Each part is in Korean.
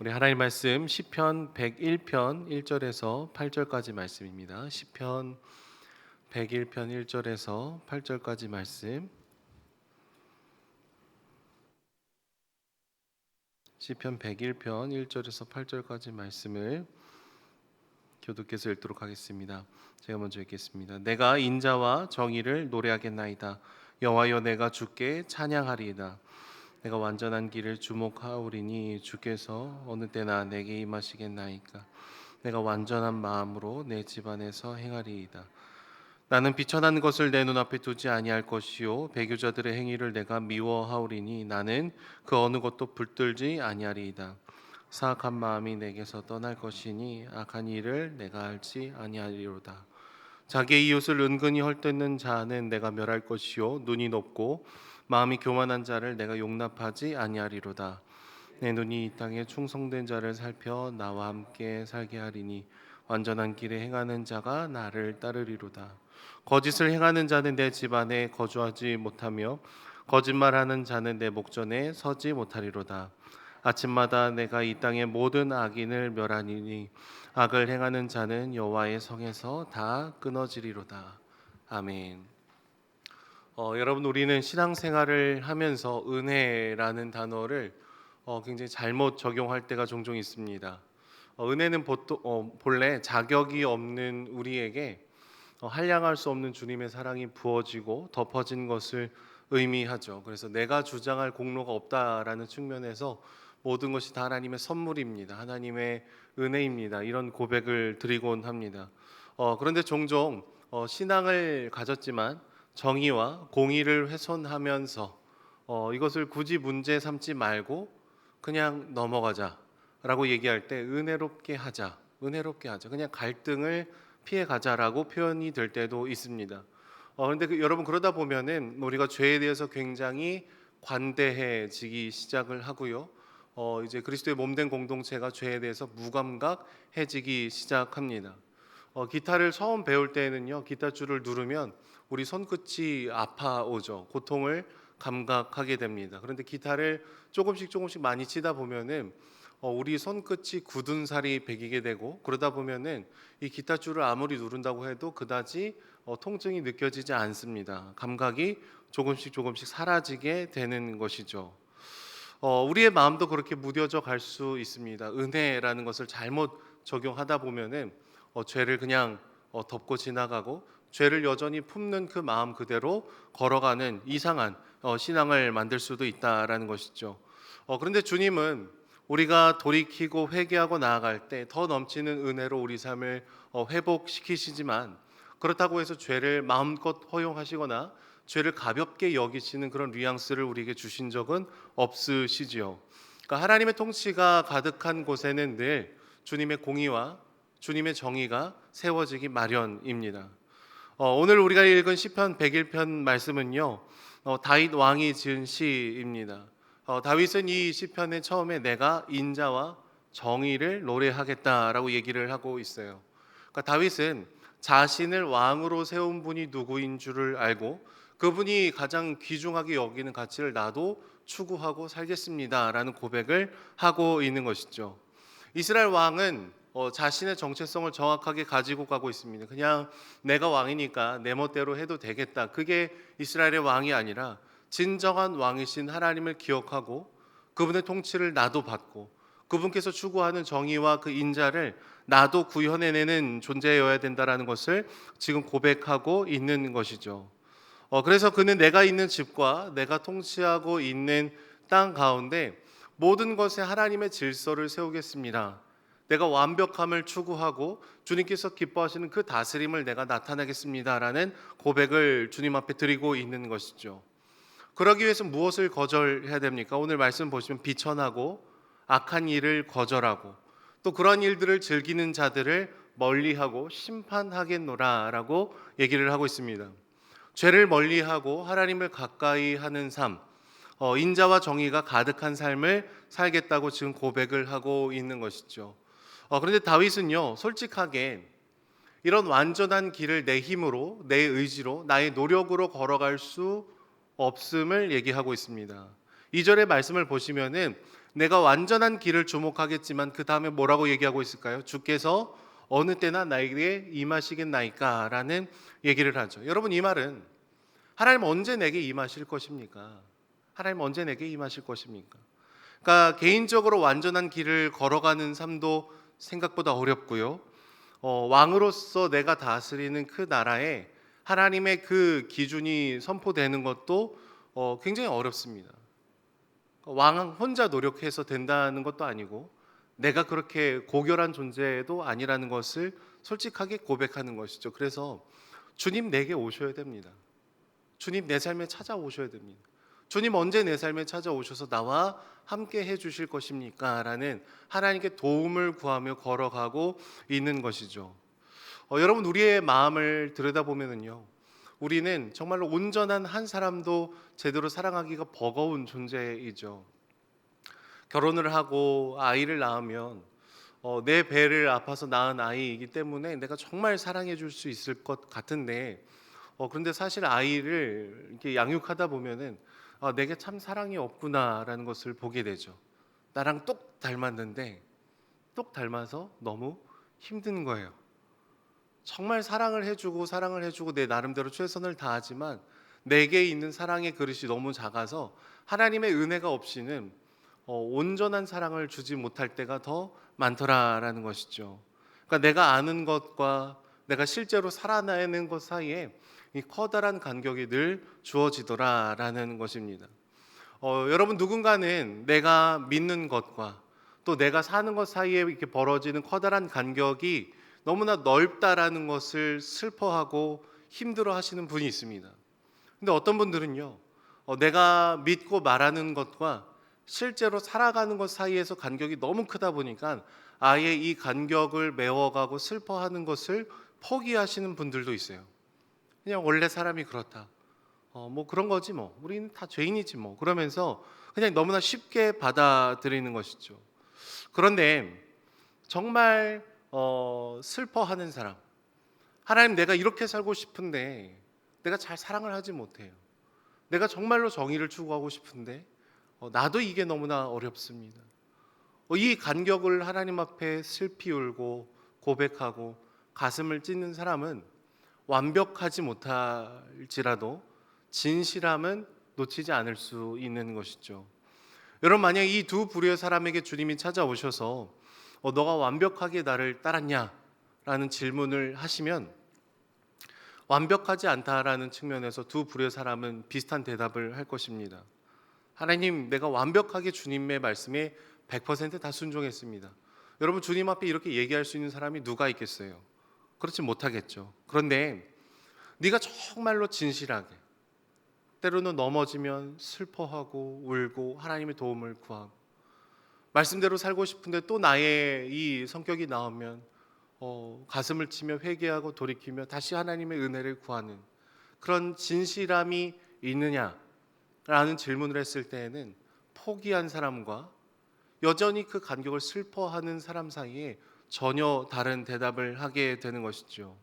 우리 하나님 말씀 시편 101편 1절에서 8절까지 말씀입니다. 시편 101편 1절에서 8절까지 말씀. 시편 101편 1절에서 8절까지 말씀을 교독해서 읽도록 하겠습니다. 제가 먼저 읽겠습니다. 내가 인자와 정의를 노래하겠나이다. 여호와여, 내가 주께 찬양하리이다. 내가 완전한 길을 주목하오리니 주께서 어느 때나 내게 임하시겠나이까. 내가 완전한 마음으로 내 집안에서 행하리이다. 나는 비천한 것을 내 눈앞에 두지 아니할 것이요 배교자들의 행위를 내가 미워하오리니 나는 그 어느 것도 붙들지 아니하리이다. 사악한 마음이 내게서 떠날 것이니 악한 일을 내가 알지 아니하리로다. 자기의 이웃을 은근히 헐뜯는 자는 내가 멸할 것이요 눈이 높고 마음이 교만한 자를 내가 용납하지 아니하리로다. 내 눈이 이 땅에 충성된 자를 살펴 나와 함께 살게 하리니 완전한 길에 행하는 자가 나를 따르리로다. 거짓을 행하는 자는 내 집안에 거주하지 못하며 거짓말하는 자는 내 목전에 서지 못하리로다. 아침마다 내가 이 땅의 모든 악인을 멸하니니 악을 행하는 자는 여호와의 성에서 다 끊어지리로다. 아멘. 여러분, 우리는 신앙생활을 하면서 은혜라는 단어를 굉장히 잘못 적용할 때가 종종 있습니다. 은혜는 본래 자격이 없는 우리에게 한량할 수 없는 주님의 사랑이 부어지고 덮어진 것을 의미하죠. 그래서 내가 주장할 공로가 없다라는 측면에서 모든 것이 다 하나님의 선물입니다. 하나님의 은혜입니다. 이런 고백을 드리곤 합니다. 그런데 종종 신앙을 가졌지만 정의와 공의를 훼손하면서 이것을 굳이 문제 삼지 말고 그냥 넘어가자라고 얘기할 때 은혜롭게 하자, 그냥 갈등을 피해 가자라고 표현이 될 때도 있습니다. 그런데 여러분, 그러다 보면은 우리가 죄에 대해서 굉장히 관대해지기 시작을 하고요. 이제 그리스도의 몸된 공동체가 죄에 대해서 무감각해지기 시작합니다. 기타를 처음 배울 때는요, 기타 줄을 누르면 우리 손끝이 아파오죠. 고통을 감각하게 됩니다. 그런데 기타를 조금씩 많이 치다 보면은 우리 손끝이 굳은 살이 배기게 되고, 그러다 보면은 이 기타 줄을 아무리 누른다고 해도 그다지 통증이 느껴지지 않습니다. 감각이 조금씩 사라지게 되는 것이죠. 우리의 마음도 그렇게 무뎌져 갈 수 있습니다. 은혜라는 것을 잘못 적용하다 보면은 죄를 그냥 덮고 지나가고 죄를 여전히 품는 그 마음 그대로 걸어가는 이상한 신앙을 만들 수도 있다라는 것이죠. 그런데 주님은 우리가 돌이키고 회개하고 나아갈 때 더 넘치는 은혜로 우리 삶을 회복시키시지만, 그렇다고 해서 죄를 마음껏 허용하시거나 죄를 가볍게 여기시는 그런 뉘앙스를 우리에게 주신 적은 없으시지요. 그러니까 하나님의 통치가 가득한 곳에는 늘 주님의 공의와 주님의 정의가 세워지기 마련입니다. 오늘 우리가 읽은 시편 101편 말씀은요, 다윗 왕이 지은 시입니다. 다윗은 이 시편의 처음에 내가 인자와 정의를 노래하겠다라고 얘기를 하고 있어요. 그러니까 다윗은 자신을 왕으로 세운 분이 누구인 줄을 알고 그분이 가장 귀중하게 여기는 가치를 나도 추구하고 살겠습니다라는 고백을 하고 있는 것이죠. 이스라엘 왕은 자신의 정체성을 정확하게 가지고 가고 있습니다. 그냥 내가 왕이니까 내 멋대로 해도 되겠다. 그게 이스라엘의 왕이 아니라 진정한 왕이신 하나님을 기억하고 그분의 통치를 나도 받고 그분께서 추구하는 정의와 그 인자를 나도 구현해내는 존재여야 된다라는 것을 지금 고백하고 있는 것이죠. 그래서 그는 내가 있는 집과 내가 통치하고 있는 땅 가운데 모든 것에 하나님의 질서를 세우겠습니다. 내가 완벽함을 추구하고 주님께서 기뻐하시는 그 다스림을 내가 나타내겠습니다라는 고백을 주님 앞에 드리고 있는 것이죠. 그러기 위해서 무엇을 거절해야 됩니까? 오늘 말씀 보시면 비천하고 악한 일을 거절하고 또 그러한 일들을 즐기는 자들을 멀리하고 심판하겠노라라고 얘기를 하고 있습니다. 죄를 멀리하고 하나님을 가까이 하는 삶, 인자와 정의가 가득한 삶을 살겠다고 지금 고백을 하고 있는 것이죠. 그런데 다윗은요, 솔직하게 이런 완전한 길을 내 힘으로, 내 의지로, 나의 노력으로 걸어갈 수 없음을 얘기하고 있습니다. 2절의 말씀을 보시면은 내가 완전한 길을 주목하겠지만 그 다음에 뭐라고 얘기하고 있을까요? 주께서 어느 때나 나에게 임하시겠나이까 라는 얘기를 하죠. 여러분, 이 말은 하나님 언제 내게 임하실 것입니까? 하나님 언제 내게 임하실 것입니까? 그러니까 개인적으로 완전한 길을 걸어가는 삶도 생각보다 어렵고요. 왕으로서 내가 다스리는 그 나라에 하나님의 그 기준이 선포되는 것도 굉장히 어렵습니다. 왕 혼자 노력해서 된다는 것도 아니고 내가 그렇게 고결한 존재도 아니라는 것을 솔직하게 고백하는 것이죠. 그래서 주님 내게 오셔야 됩니다. 주님 내 삶에 찾아오셔야 됩니다. 주님 언제 내 삶에 찾아오셔서 나와 함께 해주실 것입니까? 라는 하나님께 도움을 구하며 걸어가고 있는 것이죠. 여러분, 우리의 마음을 들여다보면요, 우리는 정말로 온전한 한 사람도 제대로 사랑하기가 버거운 존재이죠. 결혼을 하고 아이를 낳으면 내 배를 아파서 낳은 아이이기 때문에 내가 정말 사랑해 줄 수 있을 것 같은데, 그런데 사실 아이를 이렇게 양육하다 보면은 내게 참 사랑이 없구나라는 것을 보게 되죠. 나랑 똑 닮았는데 똑 닮아서 너무 힘든 거예요. 정말 사랑을 해주고 내 나름대로 최선을 다하지만 내게 있는 사랑의 그릇이 너무 작아서 하나님의 은혜가 없이는 온전한 사랑을 주지 못할 때가 더 많더라라는 것이죠. 그러니까 내가 아는 것과 내가 실제로 살아내는 것 사이에 이 커다란 간격이 늘 주어지더라라는 것입니다. 여러분, 누군가는 내가 믿는 것과 또 내가 사는 것 사이에 이렇게 벌어지는 커다란 간격이 너무나 넓다라는 것을 슬퍼하고 힘들어하시는 분이 있습니다. 근데 어떤 분들은요, 내가 믿고 말하는 것과 실제로 살아가는 것 사이에서 간격이 너무 크다 보니까 아예 이 간격을 메워가고 슬퍼하는 것을 포기하시는 분들도 있어요. 그냥 원래 사람이 그렇다. 뭐 그런 거지 뭐. 우리는 다 죄인이지 뭐. 그러면서 그냥 너무나 쉽게 받아들이는 것이죠. 그런데 정말 슬퍼하는 사람, 하나님 내가 이렇게 살고 싶은데 내가 잘 사랑을 하지 못해요. 내가 정말로 정의를 추구하고 싶은데 나도 이게 너무나 어렵습니다. 이 간격을 하나님 앞에 슬피 울고 고백하고 가슴을 찢는 사람은 완벽하지 못할지라도 진실함은 놓치지 않을 수 있는 것이죠. 여러분, 만약 이 두 부류의 사람에게 주님이 찾아오셔서 너가 완벽하게 나를 따랐냐? 라는 질문을 하시면 완벽하지 않다라는 측면에서 두 부류의 사람은 비슷한 대답을 할 것입니다. 하나님, 내가 완벽하게 주님의 말씀에 100%다 순종했습니다. 여러분, 주님 앞에 이렇게 얘기할 수 있는 사람이 누가 있겠어요? 그렇지 못하겠죠. 그런데 네가 정말로 진실하게, 때로는 넘어지면 슬퍼하고 울고 하나님의 도움을 구하고, 말씀대로 살고 싶은데 또 나의 이 성격이 나오면 가슴을 치며 회개하고 돌이키며 다시 하나님의 은혜를 구하는 그런 진실함이 있느냐라는 질문을 했을 때에는 포기한 사람과 여전히 그 간격을 슬퍼하는 사람 사이에 전혀 다른 대답을 하게 되는 것이죠.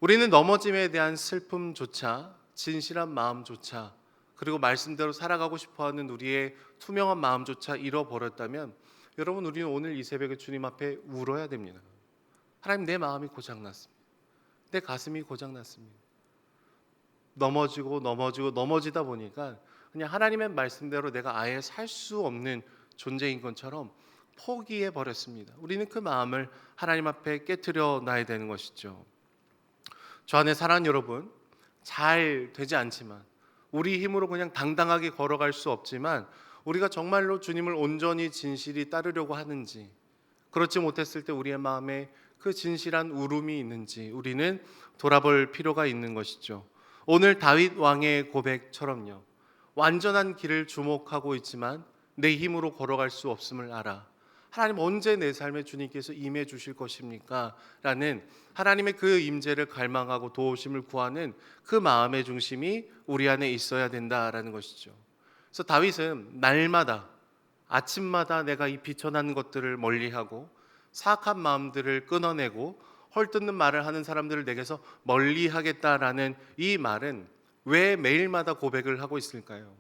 우리는 넘어짐에 대한 슬픔조차, 진실한 마음조차, 그리고 말씀대로 살아가고 싶어하는 우리의 투명한 마음조차 잃어버렸다면 여러분, 우리는 오늘 이 새벽에 주님 앞에 울어야 됩니다. 하나님, 내 마음이 고장났습니다. 내 가슴이 고장났습니다. 넘어지다 보니까 그냥 하나님의 말씀대로 내가 아예 살 수 없는 존재인 것처럼 포기해 버렸습니다. 우리는 그 마음을 하나님 앞에 깨트려 놔야 되는 것이죠. 저 안에 사랑하는 여러분, 잘 되지 않지만, 우리 힘으로 그냥 당당하게 걸어갈 수 없지만 우리가 정말로 주님을 온전히 진실이 따르려고 하는지, 그렇지 못했을 때 우리의 마음에 그 진실한 울음이 있는지 우리는 돌아볼 필요가 있는 것이죠. 오늘 다윗 왕의 고백처럼요, 완전한 길을 주목하고 있지만 내 힘으로 걸어갈 수 없음을 알아. 하나님, 언제 내 삶에 주님께서 임해 주실 것입니까? 라는 하나님의 그 임재를 갈망하고 도우심을 구하는 그 마음의 중심이 우리 안에 있어야 된다라는 것이죠. 그래서 다윗은 날마다, 아침마다 내가 이 비천한 것들을 멀리하고 사악한 마음들을 끊어내고 헐뜯는 말을 하는 사람들을 내게서 멀리하겠다라는 이 말은 왜 매일마다 고백을 하고 있을까요?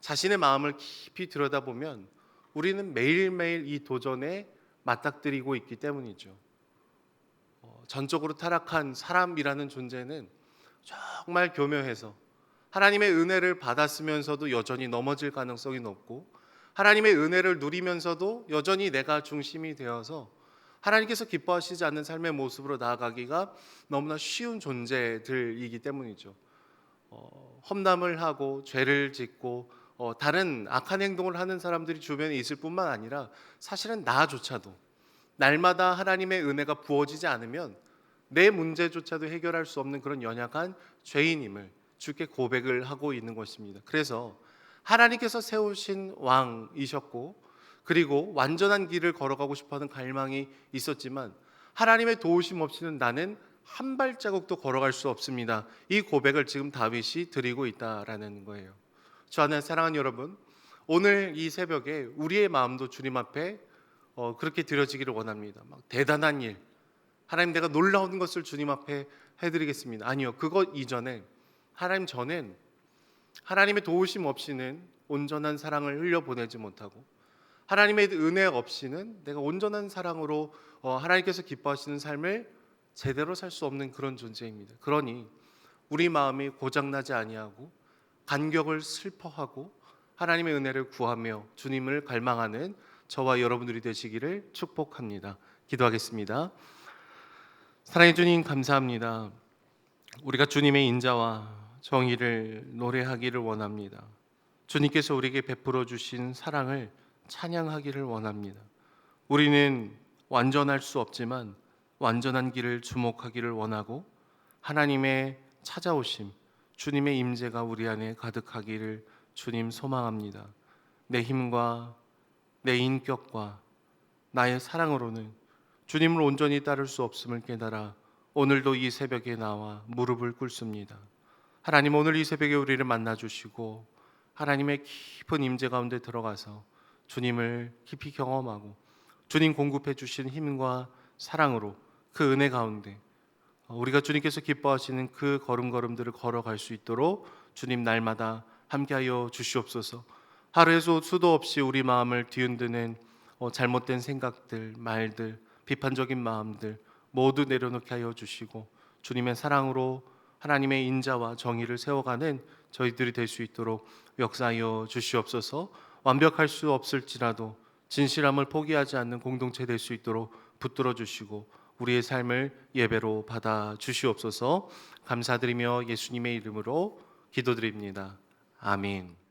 자신의 마음을 깊이 들여다보면 우리는 매일매일 이 도전에 맞닥뜨리고 있기 때문이죠. 전적으로 타락한 사람이라는 존재는 정말 교묘해서 하나님의 은혜를 받았으면서도 여전히 넘어질 가능성이 높고, 하나님의 은혜를 누리면서도 여전히 내가 중심이 되어서 하나님께서 기뻐하시지 않는 삶의 모습으로 나아가기가 너무나 쉬운 존재들이기 때문이죠. 험담을 하고 죄를 짓고 다른 악한 행동을 하는 사람들이 주변에 있을 뿐만 아니라 사실은 나조차도 날마다 하나님의 은혜가 부어지지 않으면 내 문제조차도 해결할 수 없는 그런 연약한 죄인임을 주께 고백을 하고 있는 것입니다. 그래서 하나님께서 세우신 왕이셨고, 그리고 완전한 길을 걸어가고 싶어하는 갈망이 있었지만 하나님의 도우심 없이는 나는 한 발자국도 걸어갈 수 없습니다. 이 고백을 지금 다윗이 드리고 있다라는 거예요. 저 안에 사랑하는 여러분, 오늘 이 새벽에 우리의 마음도 주님 앞에 그렇게 드려지기를 원합니다. 막 대단한 일, 하나님 내가 놀라운 것을 주님 앞에 해드리겠습니다. 아니요, 그것 이전에 하나님, 저는 하나님의 도우심 없이는 온전한 사랑을 흘려보내지 못하고, 하나님의 은혜 없이는 내가 온전한 사랑으로 하나님께서 기뻐하시는 삶을 제대로 살 수 없는 그런 존재입니다. 그러니 우리 마음이 고장나지 아니하고 간격을 슬퍼하고 하나님의 은혜를 구하며 주님을 갈망하는 저와 여러분들이 되시기를 축복합니다. 기도하겠습니다. 사랑해 주님, 감사합니다. 우리가 주님의 인자와 정의를 노래하기를 원합니다. 주님께서 우리에게 베풀어 주신 사랑을 찬양하기를 원합니다. 우리는 완전할 수 없지만 완전한 길을 주목하기를 원하고, 하나님의 찾아오심, 주님의 임재가 우리 안에 가득하기를 주님 소망합니다. 내 힘과 내 인격과 나의 사랑으로는 주님을 온전히 따를 수 없음을 깨달아 오늘도 이 새벽에 나와 무릎을 꿇습니다. 하나님, 오늘 이 새벽에 우리를 만나 주시고 하나님의 깊은 임재 가운데 들어가서 주님을 깊이 경험하고 주님 공급해 주신 힘과 사랑으로 그 은혜 가운데 우리가 주님께서 기뻐하시는 그 걸음걸음들을 걸어갈 수 있도록 주님 날마다 함께하여 주시옵소서. 하루에도 수도 없이 우리 마음을 뒤흔드는 잘못된 생각들, 말들, 비판적인 마음들 모두 내려놓게 하여 주시고 주님의 사랑으로 하나님의 인자와 정의를 세워가는 저희들이 될 수 있도록 역사하여 주시옵소서. 완벽할 수 없을지라도 진실함을 포기하지 않는 공동체 될 수 있도록 붙들어 주시고 우리의 삶을 예배로 받아 주시옵소서. 감사드리며 예수님의 이름으로 기도드립니다. 아멘.